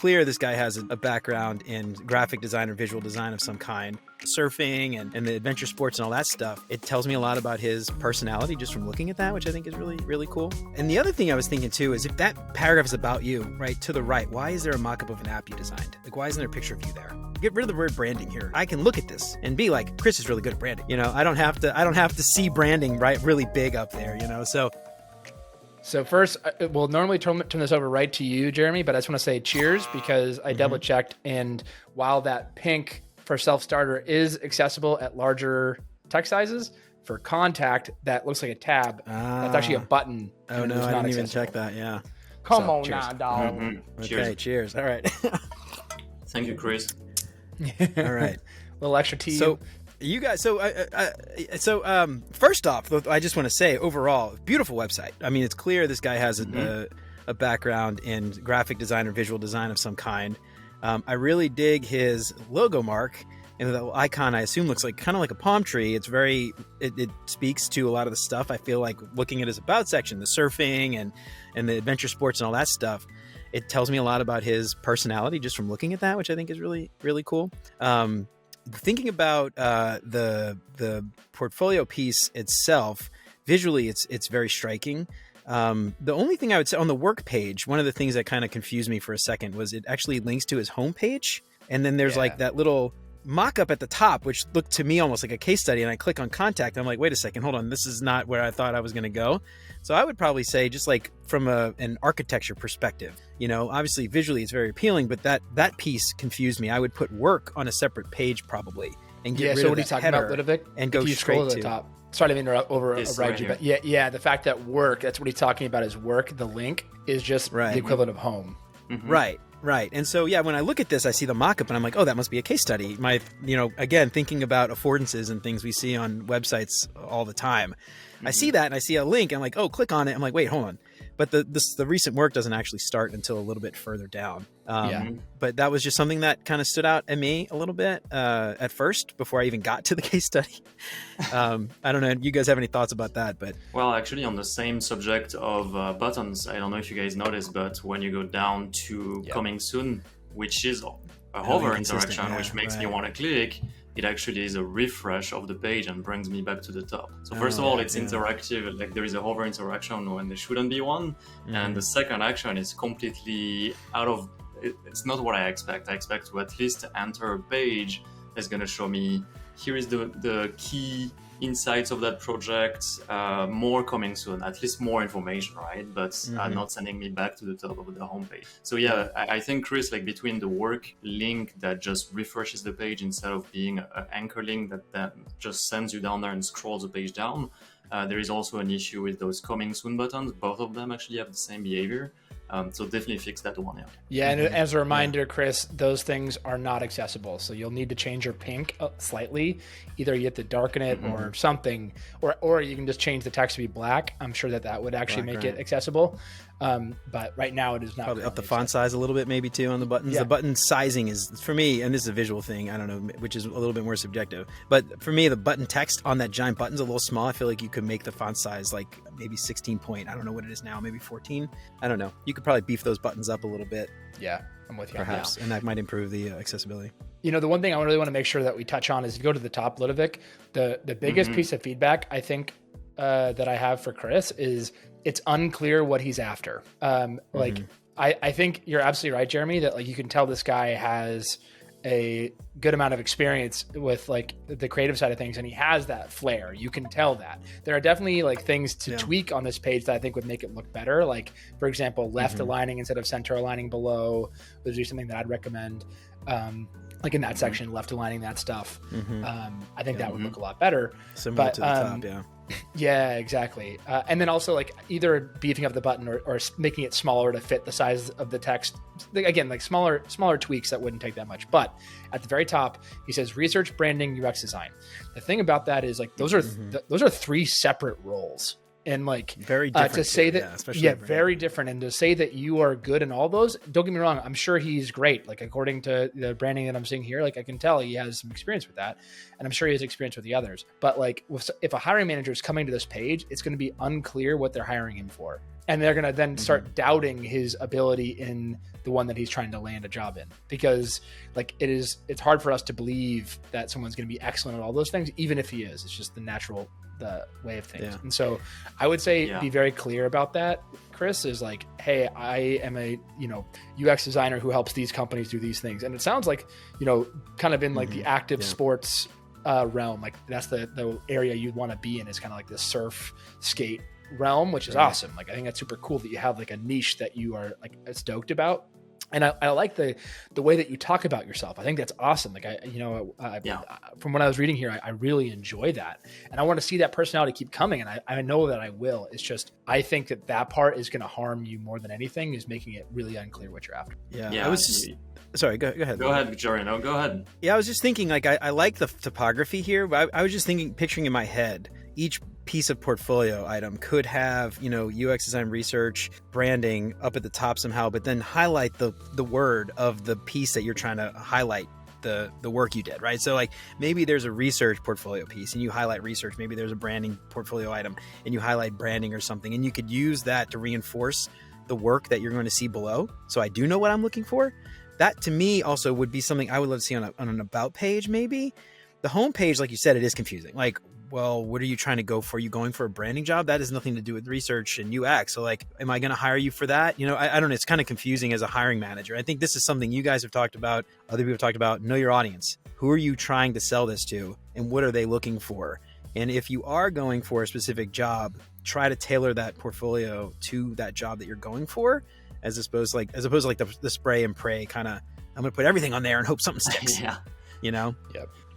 clear this guy has a background in graphic design or visual design of some kind, surfing and the adventure sports and all that stuff. It tells me a lot about his personality just from looking at that, which I think is really, really cool. And the other thing I was thinking too is if that paragraph is about you, right, to the right, why is there a mock-up of an app you designed? Like, why isn't there a picture of you there? Get rid of the word branding here. I can look at this and be like, Chris is really good at branding. You know, I don't have to see branding right really big up there, you know. So first, we'll normally turn this over right to you, Jeremy, but I just want to say cheers because I double checked. And while that pink for self-starter is accessible at larger text sizes, for contact, that looks like a tab. That's actually a button. Oh no, I didn't even check that. Yeah. Come on now, dog. Okay, cheers. All right. Thank you, Chris. All right. A little extra tea. So you guys, first off, I just want to say overall, beautiful website. I mean, it's clear this guy has a background in graphic design or visual design of some kind. I really dig his logo mark, and the icon I assume looks like kind of like a palm tree. It's it speaks to a lot of the stuff. I feel like looking at his about section, the surfing and the adventure sports and all that stuff, it tells me a lot about his personality just from looking at that, which I think is really, really cool. Thinking about the portfolio piece itself, visually, it's very striking. The only thing I would say on the work page, one of the things that kind of confused me for a second was it actually links to his homepage, and then there's like that little mock-up at the top, which looked to me almost like a case study, and I click on contact, and I'm like, wait a second, hold on, this is not where I thought I was going to go. So I would probably say, just like from an architecture perspective, you know, obviously visually it's very appealing, but that piece confused me. I would put work on a separate page probably and get rid of the header Ludovic, and go straight to the top. Sorry to override you, but yeah, the fact that work, that's what he's talking about is work. The link is just the equivalent of home. Right. And so, yeah, when I look at this, I see the mock-up and I'm like, oh, that must be a case study. Again, thinking about affordances and things we see on websites all the time. I see that and I see a link. And I'm like, oh, click on it. I'm like, wait, hold on. But the recent work doesn't actually start until a little bit further down. But that was just something that kind of stood out at me a little bit at first before I even got to the case study. I don't know. You guys have any thoughts about that? But well, actually, on the same subject of buttons, I don't know if you guys noticed, but when you go down to coming soon, which is a hover interaction, which makes me want to click, it actually is a refresh of the page and brings me back to the top. So first of all, it's interactive, like there is a hover interaction when there shouldn't be one. And the second action is completely it's not what I expect. I expect to at least enter a page that's going to show me, here is the key insights of that project, more coming soon, at least more information, right? But not sending me back to the top of the homepage. So yeah, I think, Chris, like between the work link that just refreshes the page instead of being an anchor link that just sends you down there and scrolls the page down, there is also an issue with those coming soon buttons. Both of them actually have the same behavior. So definitely fix that one. Yeah, and as a reminder, Chris, those things are not accessible. So you'll need to change your pink slightly. Either you have to darken it or something, or you can just change the text to be black. I'm sure that would actually make it accessible. But right now it is not. Probably up the font size a little bit, maybe too, on the buttons. The button sizing is, for me, and this is a visual thing, I don't know, which is a little bit more subjective. But for me, the button text on that giant button's a little small. I feel like you could make the font size like maybe 16 point. I don't know what it is now, maybe 14. I don't know. You could probably beef those buttons up a little bit. Yeah, I'm with you. Perhaps, and that might improve the accessibility. You know, the one thing I really want to make sure that we touch on is to go to the top, Ludovic. The biggest piece of feedback I think that I have for Chris is it's unclear what he's after. I think you're absolutely right, Jeremy, that like you can tell this guy has a good amount of experience with like the creative side of things, and he has that flair. You can tell that. There are definitely like things to tweak on this page that I think would make it look better. Like, for example, left aligning instead of center aligning below would be something that I'd recommend. Like in that section, left aligning that stuff. I think that would look a lot better. Similar to the top, Yeah, exactly. And then also like either beefing up the button or making it smaller to fit the size of the text. Again, like smaller tweaks that wouldn't take that much. But at the very top, he says research, branding, UX design. The thing about that is like those are three separate roles. And like very different to say that, very different. And to say that you are good in all those, don't get me wrong, I'm sure he's great. Like according to the branding that I'm seeing here, like I can tell he has some experience with that, and I'm sure he has experience with the others. But like if a hiring manager is coming to this page, it's going to be unclear what they're hiring him for. And they're going to then start doubting his ability in the one that he's trying to land a job in, because like it's hard for us to believe that someone's going to be excellent at all those things, even if he is. It's just the way of things. And so I would say be very clear about that, Chris, is like, hey, I am a, UX designer who helps these companies do these things. And it sounds like, kind of in like the active sports realm, like that's the area you'd want to be in, is kind of like the surf skate realm, which is awesome. Like, I think that's super cool that you have like a niche that you are like stoked about. And I like the way that you talk about yourself. I think that's awesome. Like from what I was reading here, I really enjoy that. And I want to see that personality keep coming. And I know that I will. It's just, I think that part is going to harm you more than anything, is making it really unclear what you're after. Yeah. I was just, sorry, go ahead. Go ahead, Jerry. No, go ahead. Yeah, I was just thinking, like, I like the topography here, but I was just picturing in my head, each piece of portfolio item could have, UX design, research, branding up at the top somehow, but then highlight the word of the piece that you're trying to highlight the work you did, right? So like maybe there's a research portfolio piece and you highlight research. Maybe there's a branding portfolio item and you highlight branding or something, and you could use that to reinforce the work that you're going to see below. So I do know what I'm looking for. That to me also would be something I would love to see on an about page. Maybe the home page, like you said, it is confusing. Like, well, what are you trying to go for? Are you going for a branding job? That has nothing to do with research and UX. So like, am I going to hire you for that? I don't know. It's kind of confusing as a hiring manager. I think this is something you guys have talked about. Other people have talked about. Know your audience. Who are you trying to sell this to? And what are they looking for? And if you are going for a specific job, try to tailor that portfolio to that job that you're going for, as opposed to like the spray and pray kind of, I'm going to put everything on there and hope something sticks. Yep.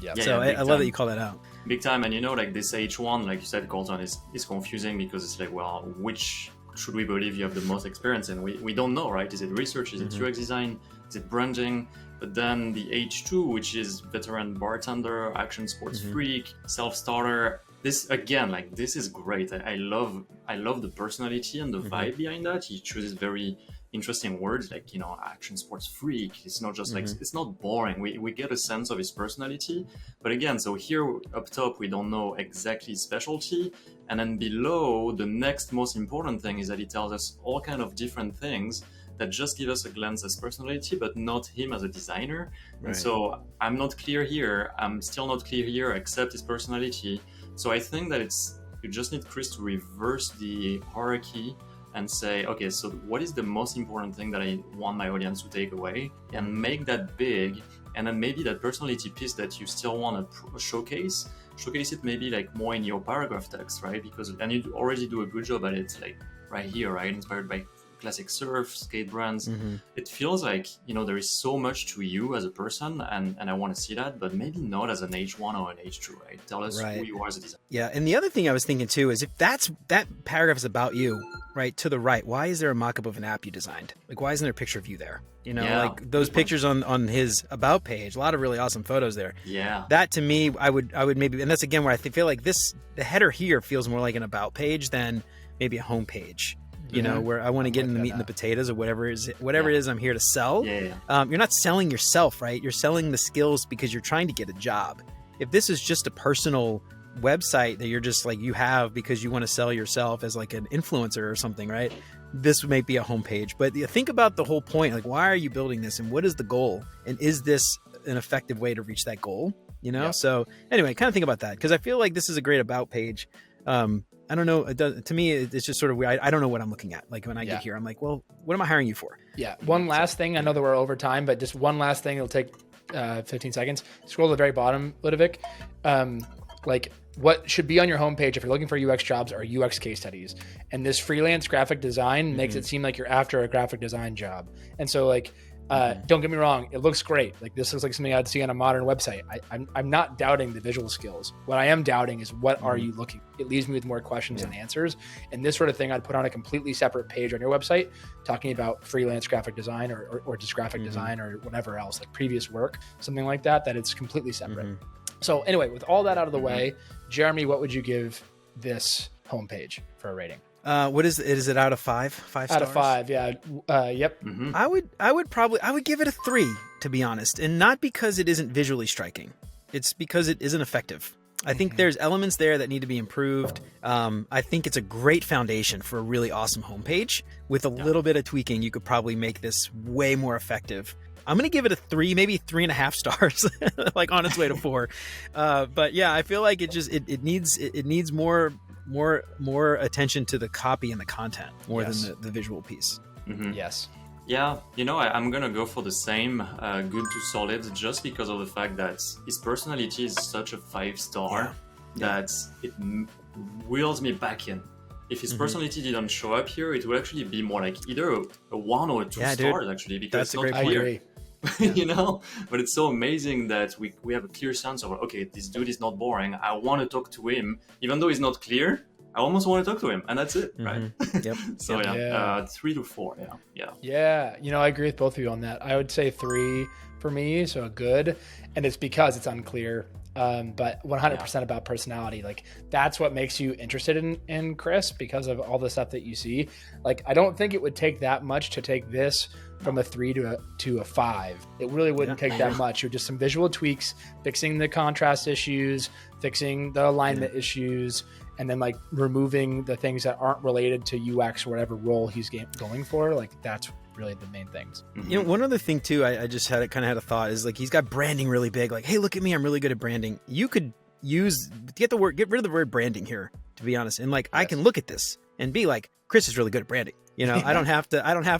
Yeah, so I love that you call that out. Big time. And like this H1, like you said, Colton, is confusing, because it's like, well, which should we believe you have the most experience in? We don't know, right? Is it research? Is it UX design? Is it branding? But then the H2, which is veteran bartender, action sports freak, self-starter. This again, like, this is great. I love the personality and the vibe behind that. He chooses very interesting words, like, action sports freak. It's not just like, it's not boring. We get a sense of his personality. But again, so here up top, we don't know exactly his specialty. And then below, the next most important thing is that he tells us all kind of different things that just give us a glance as personality, but not him as a designer. Right. And so I'm not clear here. I'm still not clear here, except his personality. So I think that you just need Chris to reverse the hierarchy and say, okay, so what is the most important thing that I want my audience to take away, and make that big. And then maybe that personality piece that you still want to showcase it maybe like more in your paragraph text, right? Because then you already do a good job at it, like right here, right? Inspired by classic surf, skate brands. It feels like, there is so much to you as a person, and I want to see that, but maybe not as an H1 or an H2, right? Tell us who you are as a designer. Yeah, and the other thing I was thinking too is, if that paragraph is about you, right, to the right, why is there a mock-up of an app you designed? Like, why isn't there a picture of you there? Like those pictures on his about page, a lot of really awesome photos there. Yeah. That to me, I would maybe, and that's again where I feel like the header here feels more like an about page than maybe a home page. Where I want to get in the meat and the potatoes of whatever it is I'm here to sell. Yeah. You're not selling yourself, right? You're selling the skills because you're trying to get a job. If this is just a personal website that you're just like, you have because you want to sell yourself as like an influencer or something, right? This may be a homepage, but think about the whole point. Like, why are you building this, and what is the goal? And is this an effective way to reach that goal? So anyway, kind of think about that, because I feel like this is a great about page. I don't know. To me, it's just sort of weird. I don't know what I'm looking at. Like when I get here, I'm like, well, what am I hiring you for? Yeah. One last thing. I know that we're over time, but just one last thing. It'll take 15 seconds. Scroll to the very bottom, Ludovic. Like, what should be on your homepage if you're looking for UX jobs are UX case studies. And this freelance graphic design makes it seem like you're after a graphic design job. And so like, don't get me wrong, it looks great. Like, this looks like something I'd see on a modern website. I'm not doubting the visual skills. What I am doubting is, what are you looking? It leaves me with more questions than answers. And this sort of thing I'd put on a completely separate page on your website, talking about freelance graphic design or just graphic design or whatever else, like previous work, something like that it's completely separate. So anyway, with all that out of the way, Jeremy, what would you give this homepage for a rating? What is it? Is it out of 5? 5 stars? Out of 5, yeah. Yep. I would give it a 3, to be honest, and not because it isn't visually striking. It's because it isn't effective. I think there's elements there that need to be improved. I think it's a great foundation for a really awesome homepage. With a little bit of tweaking, you could probably make this way more effective. I'm going to give it a 3, maybe 3.5 stars, like on its way to 4. But yeah, I feel like it needs more attention to the copy and the content more than the visual piece. Mm-hmm. Yes. Yeah, I'm gonna go for the same good to solid, just because of the fact that his personality is such a 5-star that it wheels me back in. If his personality didn't show up here, it would actually be more like either a 1 or a 2 stars, actually, because it's not clear. But it's so amazing that we have a clear sense of, okay, this dude is not boring. I want to talk to him, even though he's not clear. I almost want to talk to him, and that's it, right? Yep. So 3 to 4, Yeah, I agree with both of you on that. I would say 3 for me, so a good, and it's because it's unclear, but 100% about personality. Like, that's what makes you interested in Chris, because of all the stuff that you see. Like, I don't think it would take that much to take this from a 3 to a 5. It really wouldn't take that much. You're just some visual tweaks, fixing the contrast issues, fixing the alignment issues, and then like removing the things that aren't related to UX or whatever role he's going for. Like, that's really the main things. One other thing too, I just had a thought, is like, he's got branding really big. Like, hey, look at me, I'm really good at branding. You could get rid of the word branding here, to be honest. And like, I can look at this and be like, Chris is really good at branding. I don't have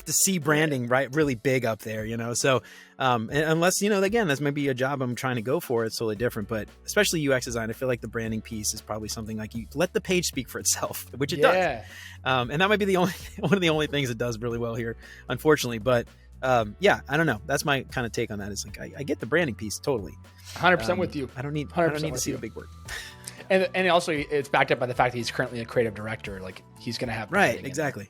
to see branding really big up there, So, unless, again, that's maybe a job I'm trying to go for, it's totally different. But especially UX design, I feel like the branding piece is probably something like, you let the page speak for itself, which it does. And that might be one of the only things it does really well here, unfortunately. But I don't know. That's my kind of take on that. Is like, I get the branding piece totally. 100% with you. I don't need to see the big word. And also, it's backed up by the fact that he's currently a creative director. Like, he's going to have exactly.